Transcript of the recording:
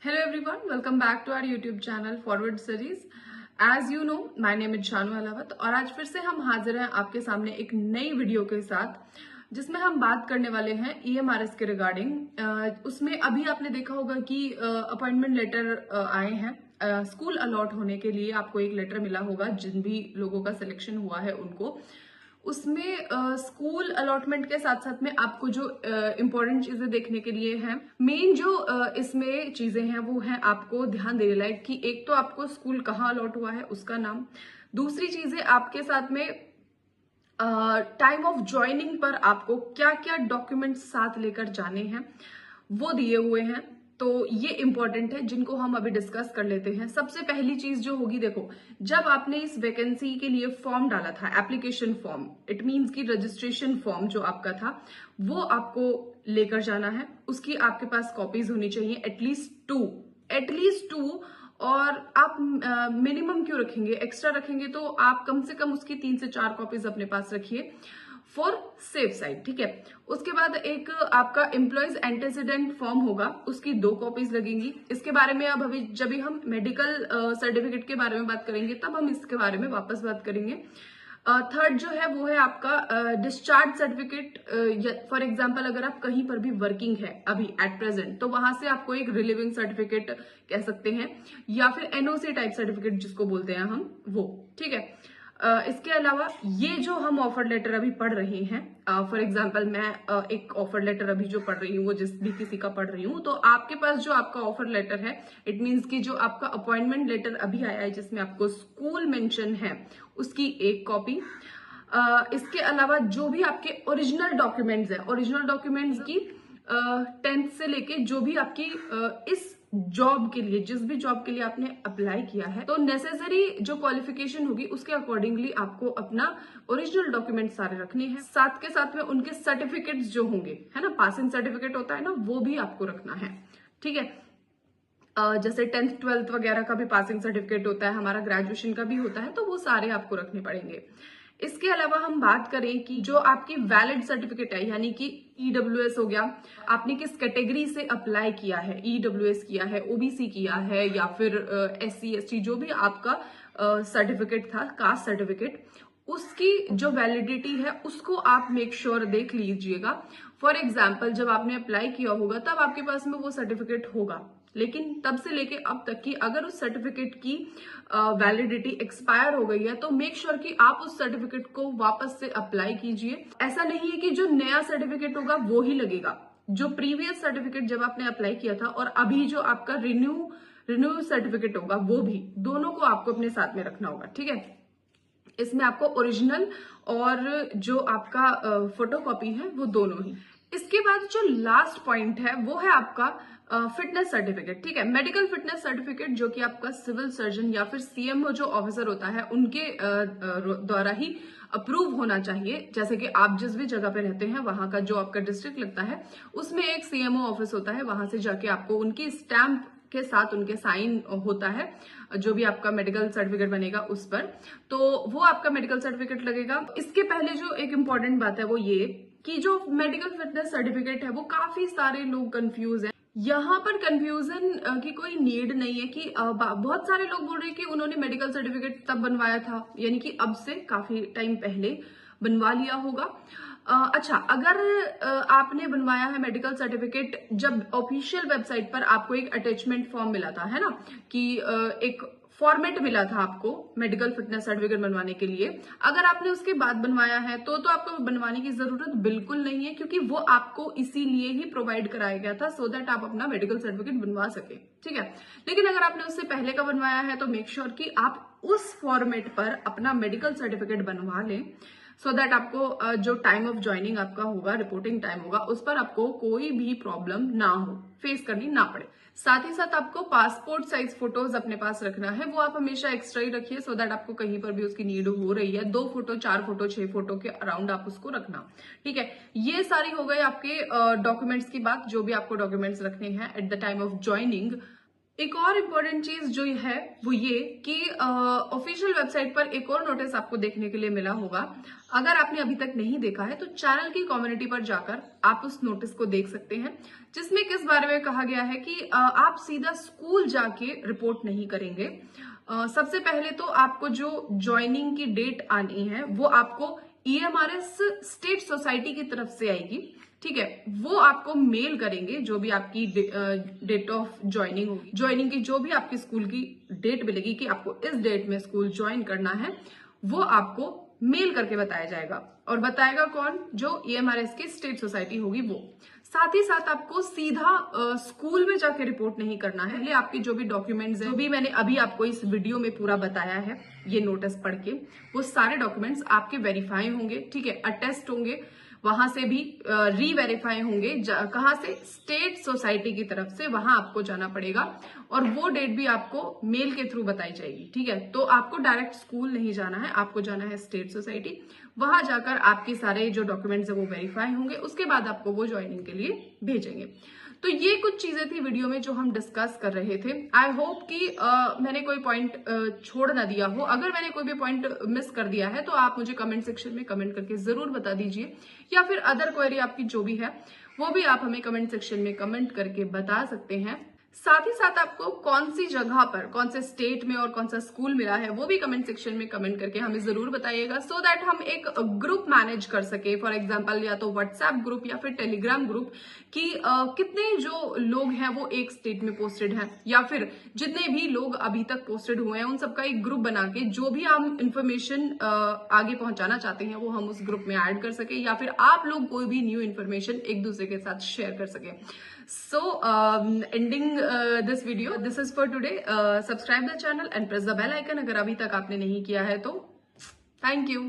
Hello everyone, welcome back to our YouTube channel Forward Series. As you know, my name is Shanu Ahlawat और आज फिर से हम हाजिर हैं आपके सामने एक नई वीडियो के साथ जिसमें हम बात करने वाले हैं EMRS के रिगार्डिंग। उसमें अभी आपने देखा होगा कि अपॉइंटमेंट लेटर आए हैं। स्कूल अलॉट होने के लिए आपको एक लेटर मिला होगा, जिन भी लोगों का सिलेक्शन हुआ है उनको। उसमें स्कूल अलॉटमेंट के साथ साथ में आपको जो इम्पोर्टेंट चीजें देखने के लिए हैं, मेन जो इसमें चीजें हैं वो है आपको ध्यान देने लायक कि एक तो आपको स्कूल कहाँ अलॉट हुआ है उसका नाम, दूसरी चीजें आपके साथ में टाइम ऑफ ज्वाइनिंग पर आपको क्या क्या डॉक्यूमेंट्स साथ लेकर जाने हैं वो दिए हुए हैं। तो ये इंपॉर्टेंट है जिनको हम अभी डिस्कस कर लेते हैं। सबसे पहली चीज जो होगी, देखो जब आपने इस वैकेंसी के लिए फॉर्म डाला था, एप्लीकेशन फॉर्म, इट मींस की रजिस्ट्रेशन फॉर्म जो आपका था वो आपको लेकर जाना है। उसकी आपके पास कॉपीज होनी चाहिए, एटलीस्ट टू। और आप मिनिमम क्यों रखेंगे, एक्स्ट्रा रखेंगे तो आप कम से कम उसकी 3 से 4 कॉपीज अपने पास रखिए फॉर सेफ साइड, ठीक है। उसके बाद एक आपका एम्प्लॉयज एंटेसिडेंट फॉर्म होगा, उसकी 2 कॉपीज लगेंगी। इसके बारे में अब अभी जब भी हम मेडिकल सर्टिफिकेट के बारे में बात करेंगे तब हम इसके बारे में वापस बात करेंगे। थर्ड जो है वो है आपका डिस्चार्ज सर्टिफिकेट। फॉर एग्जांपल अगर आप कहीं पर भी वर्किंग है अभी एट प्रेजेंट, तो वहां से आपको एक रिलीविंग सर्टिफिकेट कह सकते हैं, या फिर एनओसी टाइप सर्टिफिकेट जिसको बोलते हैं हम, वो, ठीक है। इसके अलावा ये जो हम ऑफर लेटर अभी पढ़ रहे हैं, फॉर एग्जांपल मैं एक ऑफर लेटर अभी जो पढ़ रही हूँ वो जिस भी किसी का पढ़ रही हूँ, तो आपके पास जो आपका ऑफर लेटर है, इट मींस कि जो आपका अपॉइंटमेंट लेटर अभी आया है जिसमें आपको स्कूल मेंशन है, उसकी एक कॉपी। इसके अलावा जो भी आपके ओरिजिनल डॉक्यूमेंट्स है, ओरिजिनल डॉक्यूमेंट्स की 10th से लेके जो भी आपकी इस जॉब के लिए, जिस भी जॉब के लिए आपने अप्लाई किया है, तो नेसेसरी जो क्वालिफिकेशन होगी उसके अकॉर्डिंगली आपको अपना ओरिजिनल डॉक्यूमेंट सारे रखने हैं। साथ के साथ में उनके सर्टिफिकेट्स जो होंगे, है ना, पासिंग सर्टिफिकेट होता है ना, वो भी आपको रखना है, ठीक है। जैसे 10th 12th वगैरह का भी पासिंग सर्टिफिकेट होता है, हमारा ग्रेजुएशन का भी होता है, तो वो सारे आपको रखने पड़ेंगे। इसके अलावा हम बात करें कि जो आपकी वैलिड सर्टिफिकेट है, यानी कि ईडब्ल्यूएस हो गया, आपने किस कैटेगरी से अप्लाई किया है, ईडब्ल्यूएस किया है, ओबीसी किया है, या फिर एससी एसटी, जो भी आपका सर्टिफिकेट था, कास्ट सर्टिफिकेट, उसकी जो वैलिडिटी है उसको आप मेक श्योर देख लीजिएगा। फॉर एग्जाम्पल जब आपने अप्लाई किया होगा तब आपके पास में वो सर्टिफिकेट होगा, लेकिन तब से लेके अब तक की अगर उस सर्टिफिकेट की वैलिडिटी एक्सपायर हो गई है तो मेक श्योर कि आप उस सर्टिफिकेट को वापस से अप्लाई कीजिए। ऐसा नहीं है कि जो नया सर्टिफिकेट होगा वो ही लगेगा, जो प्रीवियस सर्टिफिकेट जब आपने अप्लाई किया था और अभी जो आपका रिन्यू सर्टिफिकेट होगा वो भी, दोनों को आपको अपने साथ में रखना होगा, ठीक है। इसमें आपको ओरिजिनल और जो आपका फोटोकॉपी है वो दोनों ही। इसके बाद जो लास्ट पॉइंट है वो है आपका फिटनेस सर्टिफिकेट, ठीक है। मेडिकल फिटनेस सर्टिफिकेट जो कि आपका सिविल सर्जन या फिर सीएमओ जो ऑफिसर होता है उनके द्वारा ही अप्रूव होना चाहिए। जैसे कि आप जिस भी जगह पे रहते हैं वहां का जो आपका डिस्ट्रिक्ट लगता है उसमें एक सीएमओ ऑफिस होता है, वहां से जाके आपको उनकी स्टैंप के साथ उनके साइन होता है जो भी आपका मेडिकल सर्टिफिकेट बनेगा उस पर, तो वो आपका मेडिकल सर्टिफिकेट लगेगा। इसके पहले जो एक इम्पॉर्टेंट बात है वो ये कि जो मेडिकल फिटनेस सर्टिफिकेट है वो काफी सारे लोग कंफ्यूज हैं। यहाँ पर कंफ्यूजन की कोई नीड नहीं है कि बहुत सारे लोग बोल रहे हैं कि उन्होंने मेडिकल सर्टिफिकेट तब बनवाया था, यानी कि अब से काफी टाइम पहले बनवा लिया होगा। अच्छा, अगर आपने बनवाया है मेडिकल सर्टिफिकेट, जब ऑफिशियल वेबसाइट पर आपको एक अटैचमेंट फॉर्म मिला था, है ना, कि एक फॉर्मेट मिला था आपको मेडिकल फिटनेस सर्टिफिकेट बनवाने के लिए, अगर आपने उसके बाद बनवाया है तो आपको बनवाने की जरूरत बिल्कुल नहीं है, क्योंकि वो आपको इसीलिए ही प्रोवाइड कराया गया था सो दैट आप अपना मेडिकल सर्टिफिकेट बनवा सके, ठीक है। लेकिन अगर आपने उससे पहले का बनवाया है तो मेक श्योर कि आप उस फॉर्मेट पर अपना मेडिकल सर्टिफिकेट बनवा लें, सो दैट आपको जो टाइम ऑफ ज्वाइनिंग आपका होगा, रिपोर्टिंग टाइम होगा, उस पर आपको कोई भी प्रॉब्लम ना हो, फेस करनी ना पड़े। साथ ही साथ आपको पासपोर्ट साइज फोटोज अपने पास रखना है, वो आप हमेशा एक्स्ट्रा ही रखिए सो दैट आपको कहीं पर भी उसकी नीड हो रही है 2 फोटो 4 फोटो 6 फोटो के अराउंड आप उसको रखना, ठीक है। ये सारी हो गई आपके डॉक्यूमेंट्स की बात, जो भी आपको डॉक्यूमेंट्स रखने हैं at the time of joining. एक और इम्पोर्टेंट चीज जो है वो ये कि ऑफिशियल वेबसाइट पर एक और नोटिस आपको देखने के लिए मिला होगा। अगर आपने अभी तक नहीं देखा है तो चैनल की कम्युनिटी पर जाकर आप उस नोटिस को देख सकते हैं, जिसमें किस बारे में कहा गया है कि आप सीधा स्कूल जाके रिपोर्ट नहीं करेंगे। सबसे पहले तो आपको जो ज्वाइनिंग की डेट आनी है वो आपको EMRS स्टेट सोसाइटी की तरफ से आएगी, ठीक है। वो आपको मेल करेंगे, जो भी आपकी डेट ऑफ ज्वाइनिंग होगी, ज्वाइनिंग की जो भी आपकी स्कूल की डेट मिलेगी कि आपको इस डेट में स्कूल ज्वाइन करना है, वो आपको मेल करके बताया जाएगा। और बताएगा कौन? जो EMRS की स्टेट सोसाइटी होगी वो। साथ ही साथ आपको सीधा स्कूल में जाके रिपोर्ट नहीं करना है। पहले आपके जो भी डॉक्यूमेंट्स हैं, जो भी मैंने अभी आपको इस वीडियो में पूरा बताया है ये नोटिस पढ़ के, वो सारे डॉक्यूमेंट्स आपके वेरीफाई होंगे, ठीक है, अटेस्ट होंगे, वहां से भी री-वेरीफाई होंगे। कहां से? स्टेट सोसाइटी की तरफ से, वहां आपको जाना पड़ेगा और वो डेट भी आपको मेल के थ्रू बताई जाएगी, ठीक है। तो आपको डायरेक्ट स्कूल नहीं जाना है, आपको जाना है स्टेट सोसाइटी। वहां जाकर आपके सारे जो डॉक्यूमेंट्स है वो वेरीफाई होंगे, उसके बाद आपको वो ज्वाइनिंग के लिए भेजेंगे। तो ये कुछ चीजें थी वीडियो में जो हम डिस्कस कर रहे थे। आई होप कि मैंने कोई पॉइंट छोड़ ना दिया हो। अगर मैंने कोई भी पॉइंट मिस कर दिया है तो आप मुझे कमेंट सेक्शन में कमेंट करके जरूर बता दीजिए, या फिर अदर क्वेरी आपकी जो भी है वो भी आप हमें कमेंट सेक्शन में कमेंट करके बता सकते हैं। साथ ही साथ आपको कौन सी जगह पर, कौन से स्टेट में और कौन सा स्कूल मिला है वो भी कमेंट सेक्शन में कमेंट करके हमें जरूर बताइएगा, सो दैट हम एक ग्रुप मैनेज कर सके। फॉर एग्जांपल या तो व्हाट्सएप ग्रुप या फिर टेलीग्राम ग्रुप कि कितने जो लोग हैं वो एक स्टेट में पोस्टेड हैं, या फिर जितने भी लोग अभी तक पोस्टेड हुए हैं उन सबका एक ग्रुप बना के जो भी हम इंफॉर्मेशन आगे पहुंचाना चाहते हैं वो हम उस ग्रुप में ऐड कर सके, या फिर आप लोग कोई भी न्यू इन्फॉर्मेशन एक दूसरे के साथ शेयर कर सके। So, ending this video, this is for today. Subscribe the channel and press the bell icon अगर अभी तक आपने नहीं किया है तो। Thank you.